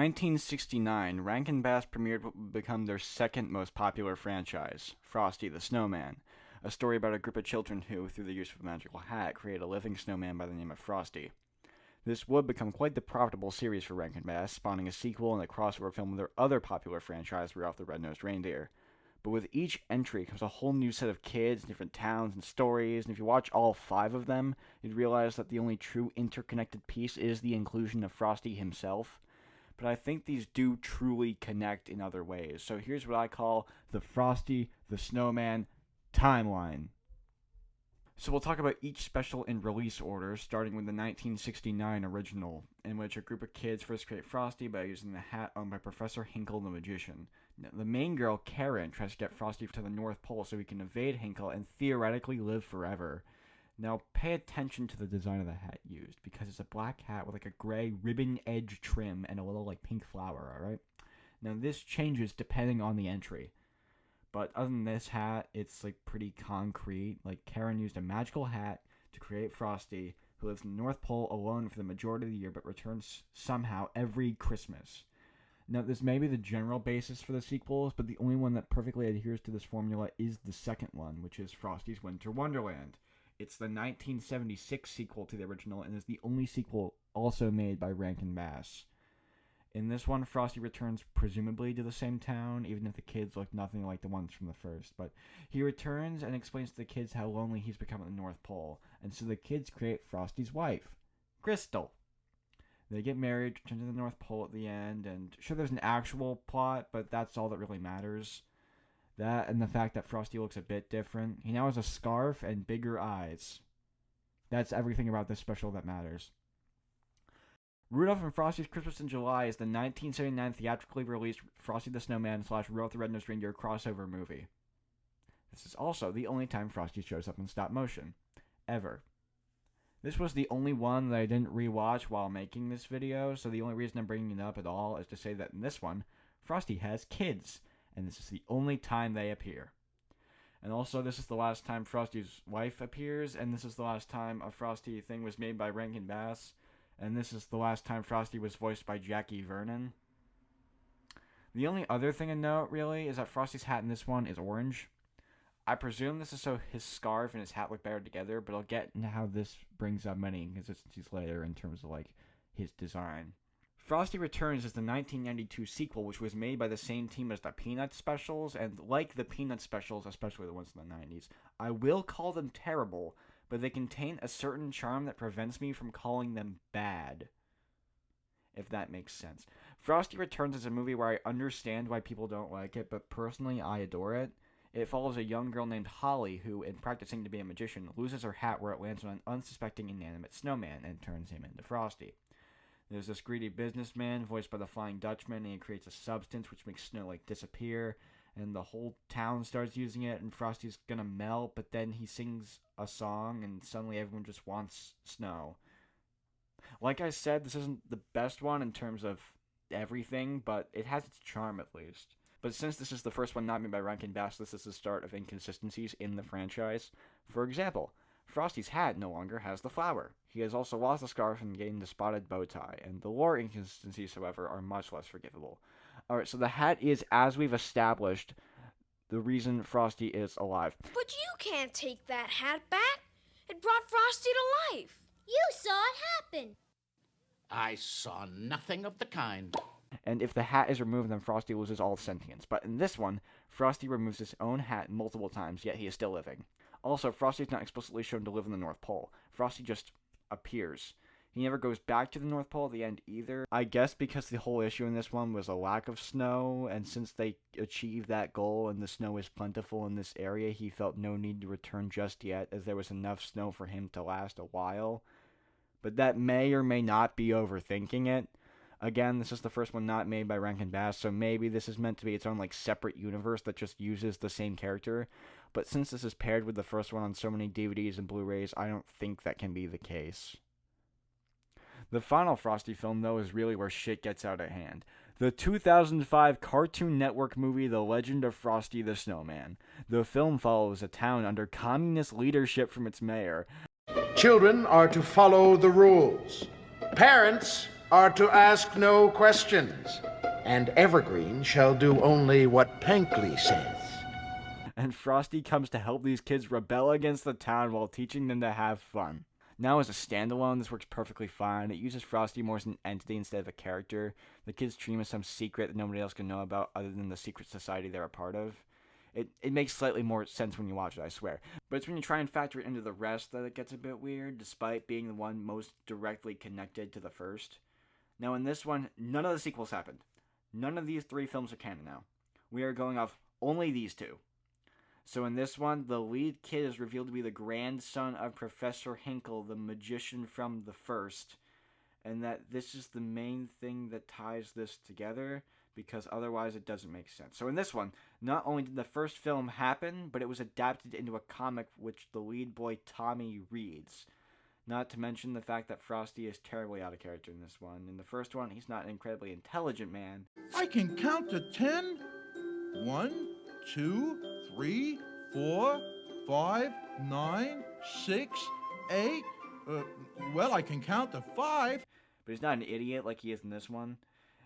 1969, Rankin Bass premiered what would become their second most popular franchise, Frosty the Snowman, a story about a group of children who, through the use of a magical hat, create a living snowman by the name of Frosty. This would become quite the profitable series for Rankin Bass, spawning a sequel and a crossover film with their other popular franchise, Rudolph the Red-Nosed Reindeer. But with each entry comes a whole new set of kids, different towns, and stories, and if you watch all 5 of them, you'd realize that the only true interconnected piece is the inclusion of Frosty himself. But I think these do truly connect in other ways. So here's what I call the Frosty the Snowman timeline. So we'll talk about each special in release order, starting with the 1969 original, in which a group of kids first create Frosty by using the hat owned by Professor Hinkle the Magician. Now, the main girl, Karen, tries to get Frosty to the North Pole so he can evade Hinkle and theoretically live forever. Now, pay attention to the design of the hat used, because it's a black hat with like a gray ribbon edge trim and a little like pink flower, alright? Now, this changes depending on the entry. But other than this hat, it's like pretty concrete. Like Karen used a magical hat to create Frosty, who lives in the North Pole alone for the majority of the year but returns somehow every Christmas. Now, this may be the general basis for the sequels, but the only one that perfectly adheres to this formula is the second one, which is Frosty's Winter Wonderland. It's the 1976 sequel to the original and is the only sequel also made by Rankin Bass. In this one, Frosty returns presumably to the same town, even if the kids look nothing like the ones from the first. But he returns and explains to the kids how lonely he's become at the North Pole, and so the kids create Frosty's wife, Crystal. They get married, return to the North Pole at the end, and sure, there's an actual plot, but that's all that really matters. That and the fact that Frosty looks a bit different. He now has a scarf and bigger eyes. That's everything about this special that matters. Rudolph and Frosty's Christmas in July is the 1979 theatrically released Frosty the Snowman / Rudolph the Red-Nosed Reindeer crossover movie. This is also the only time Frosty shows up in stop motion. Ever. This was the only one that I didn't rewatch while making this video, so the only reason I'm bringing it up at all is to say that in this one, Frosty has kids, and this is the only time they appear. And also, this is the last time Frosty's wife appears, and this is the last time a Frosty thing was made by Rankin Bass. And this is the last time Frosty was voiced by Jackie Vernon. The only other thing to note, really, is that Frosty's hat in this one is orange. I presume this is so his scarf and his hat look better together, but I'll get into how this brings up many inconsistencies later in terms of, like, his design. Frosty Returns is the 1992 sequel, which was made by the same team as the Peanuts specials, and like the Peanuts specials, especially the ones in the 90s, I will call them terrible, but they contain a certain charm that prevents me from calling them bad. If that makes sense. Frosty Returns is a movie where I understand why people don't like it, but personally I adore it. It follows a young girl named Holly who, in practicing to be a magician, loses her hat where it lands on an unsuspecting inanimate snowman and turns him into Frosty. There's this greedy businessman, voiced by the Flying Dutchman, and he creates a substance which makes snow like disappear, and the whole town starts using it, and Frosty's gonna melt, but then he sings a song, and suddenly everyone just wants snow. Like I said, this isn't the best one in terms of everything, but it has its charm at least. But since this is the first one not made by Rankin Bass, this is the start of inconsistencies in the franchise. For example, Frosty's hat no longer has the flower. He has also lost the scarf and gained the spotted bow tie, and the lore inconsistencies, however, are much less forgivable. Alright, so the hat is, as we've established, the reason Frosty is alive. But you can't take that hat back. It brought Frosty to life. You saw it happen. I saw nothing of the kind. And if the hat is removed, then Frosty loses all sentience. But in this one, Frosty removes his own hat multiple times, yet he is still living. Also, Frosty is not explicitly shown to live in the North Pole. Frosty just appears. He never goes back to the North Pole at the end either. I guess because the whole issue in this one was a lack of snow, and since they achieved that goal and the snow is plentiful in this area, he felt no need to return just yet, as there was enough snow for him to last a while. But that may or may not be overthinking it. Again, this is the first one not made by Rankin Bass, so maybe this is meant to be its own, like, separate universe that just uses the same character. But since this is paired with the first one on so many DVDs and Blu-rays, I don't think that can be the case. The final Frosty film, though, is really where shit gets out of hand. The 2005 Cartoon Network movie The Legend of Frosty the Snowman. The film follows a town under communist leadership from its mayor. Children are to follow the rules. Parents are to ask no questions, and Evergreen shall do only what Pankley says. And Frosty comes to help these kids rebel against the town while teaching them to have fun. Now as a standalone, this works perfectly fine. It uses Frosty more as an entity instead of a character. The kids dream of some secret that nobody else can know about other than the secret society they're a part of. It makes slightly more sense when you watch it, I swear. But it's when you try and factor it into the rest that it gets a bit weird, despite being the one most directly connected to the first. Now in this one, none of the sequels happened. None of these 3 films are canon now. We are going off only these 2. So in this one, the lead kid is revealed to be the grandson of Professor Hinkle, the magician from the first, and that this is the main thing that ties this together, because otherwise it doesn't make sense. So in this one, not only did the first film happen, but it was adapted into a comic which the lead boy Tommy reads. Not to mention the fact that Frosty is terribly out of character in this one. In the first one, he's not an incredibly intelligent man. I can count to 10. 1, 2, 3, 4, 5, 9, 6, 8. Well, I can count to 5. But he's not an idiot like he is in this one.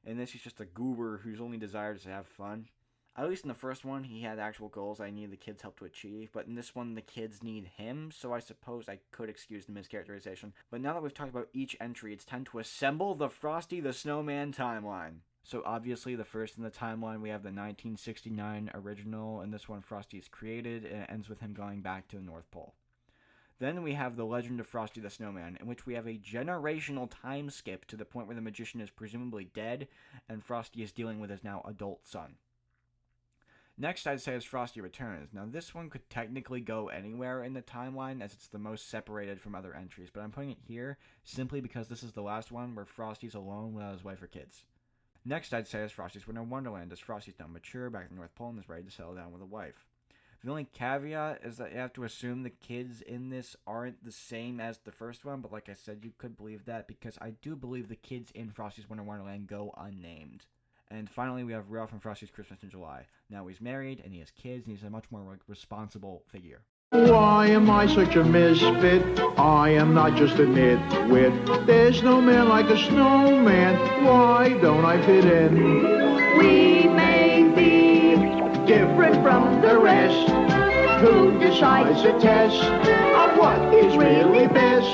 In this, he's just a goober whose only desire is to have fun. At least in the first one, he had actual goals I needed the kids' help to achieve, but in this one, the kids need him, so I suppose I could excuse the mischaracterization. But now that we've talked about each entry, it's time to assemble the Frosty the Snowman timeline. So obviously, the first in the timeline, we have the 1969 original, and this one Frosty is created, and it ends with him going back to the North Pole. Then we have the Legend of Frosty the Snowman, in which we have a generational time skip to the point where the magician is presumably dead, and Frosty is dealing with his now adult son. Next, I'd say is Frosty Returns. Now, this one could technically go anywhere in the timeline, as it's the most separated from other entries, but I'm putting it here simply because this is the last one where Frosty's alone without his wife or kids. Next, I'd say is Frosty's Winter Wonderland, as Frosty's now mature, back in the North Pole, and is ready to settle down with a wife. The only caveat is that you have to assume the kids in this aren't the same as the first one, but like I said, you could believe that, because I do believe the kids in Frosty's Winter Wonderland go unnamed. And finally, we have Rudolph and Frosty's Christmas in July. Now he's married, and he has kids, and he's a much more responsible figure. Why am I such a misfit? I am not just a nitwit. There's no man like a snowman. Why don't I fit in? We may be different from the rest. Who decides the test of what is really best?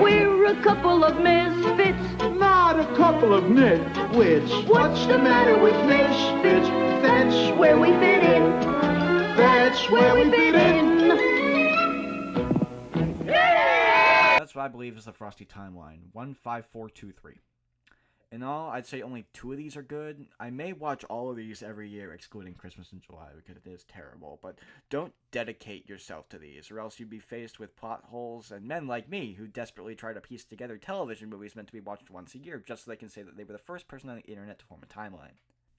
We're a couple of misfits. Not a couple of nitwits. What's the matter with misfits? That's where we fit in. That's where we fit in. That's what I believe is the Frosty timeline. 15423. In all, I'd say only 2 of these are good. I may watch all of these every year, excluding Christmas in July, because it is terrible. But don't dedicate yourself to these, or else you'd be faced with plot holes and men like me who desperately try to piece together television movies meant to be watched once a year, just so they can say that they were the first person on the internet to form a timeline.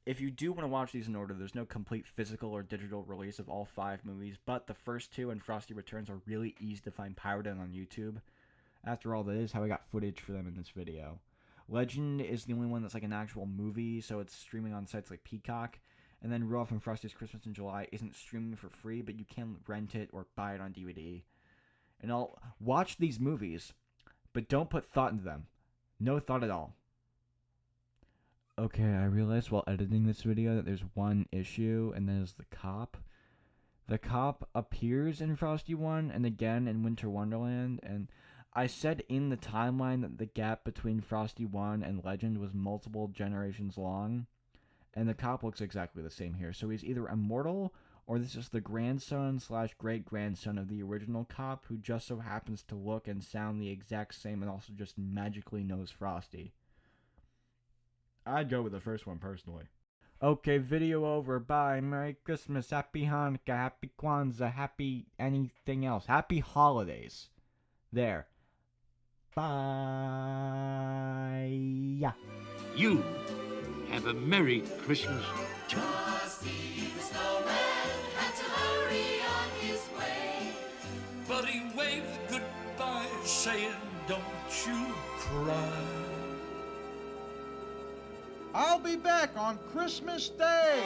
If you do want to watch these in order, there's no complete physical or digital release of all 5 movies, but the first 2 and Frosty Returns are really easy to find pirated on YouTube. After all, that is how I got footage for them in this video. Legend is the only one that's like an actual movie, so it's streaming on sites like Peacock. And then Rudolph and Frosty's Christmas in July isn't streaming for free, but you can rent it or buy it on DVD. And I'll watch these movies, but don't put thought into them. No thought at all. Okay, I realized while editing this video that there's one issue, and that is the cop. The cop appears in Frosty 1 and again in Winter Wonderland, and I said in the timeline that the gap between Frosty 1 and Legend was multiple generations long, and the cop looks exactly the same here. So he's either immortal, or this is the grandson / great-grandson of the original cop, who just so happens to look and sound the exact same and also just magically knows Frosty. I'd go with the first one, personally. Okay, video over. Bye. Merry Christmas. Happy Hanukkah. Happy Kwanzaa. Happy anything else. Happy holidays. There. Bye. You have a Merry Christmas. Frosty the Snowman had to hurry on his way, but he waved goodbye, saying, "Don't you cry." I'll be back on Christmas Day.